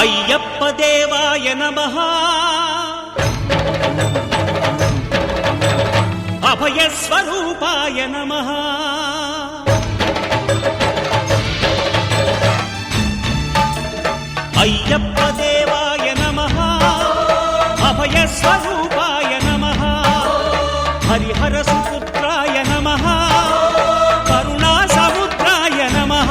అయ్యప్ప దేవాయ నమః అభయ స్వరూపాయ నమః అయ్యప్ప దేవాయ నమః అభయ స్వరూపాయ నమః హరిహర సుపుత్రాయ నమః కరుణా సముద్రాయ నమః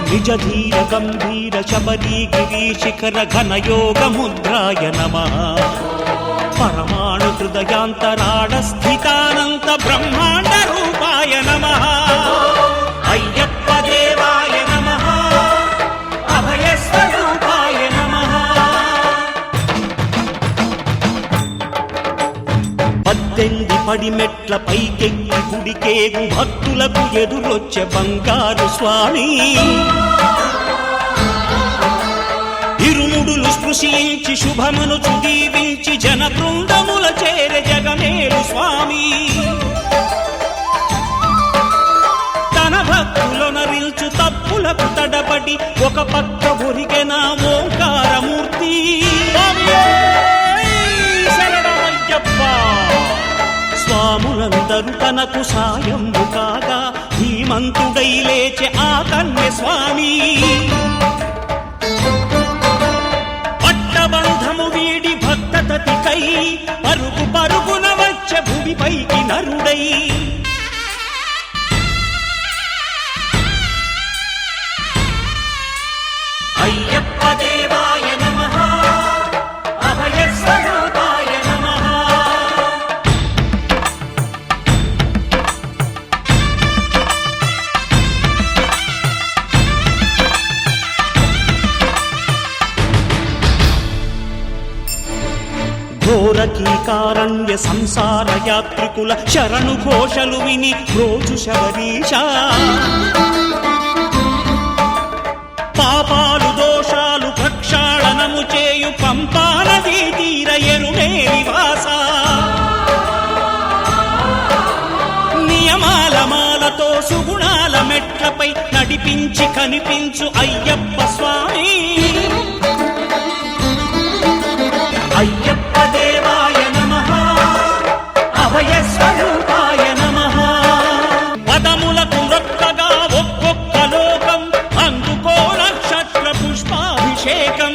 నిజ ధీర గంభీర శబరీ గిరీ శిఖర ఘన యోగ ముద్రాయ నమః పరమాణు హృదయాంతరాళ స్థితానంత బ్రహ్మాండ రూపాయ నమః అయ్యప్ప దేవాయ నమః అభయ స్వరూపాయ నమః 18 పడిమెట్ల పైకెక్కి గుడికేగు భక్తులకు ఎదురొచ్చే బంగారు స్వామి ఇరుముడులు స్పృశించి శుభమును చుదీవించి జన బృందముల చేర జగమేలు స్వామి తన భక్తులొనరిల్చు తప్పులకు తడబడి ఒక పక్క ఒరిగెన ఓంకారమూర్తి స్వాములందరూ తనకు సాయము కాగా ధీమంతుడై లేచె ఆ కన్య స్వామి పట్టబంధము వీడి భక్తతతికై పరుగు పరుగున వచ్చె భూమిపైకి నరుడై అయ్యప్ప దేవాయ నమః అభయ స్వరూపాయ నమః ఘోరకీకారణ్య సంసార యాత్రికుల శరణు ఘోషలు విని రోజు శబరీష పాపాలు దోషాలు ప్రక్షాళనము చేయు పంపా నదీ తీర ఎరుమే నివాస నియమాల మాలతో సుగుణాల మెట్లపై నడిపించి కనిపించు అయ్యప్ప స్వామి అయ్యప్ప దేవాయ నమః అభయ స్వరూపాయ నమః పదములకు రొక్కగా ఒక్కొక్క లోకం అందుకో నక్షత్ర పుష్పాభిషేకం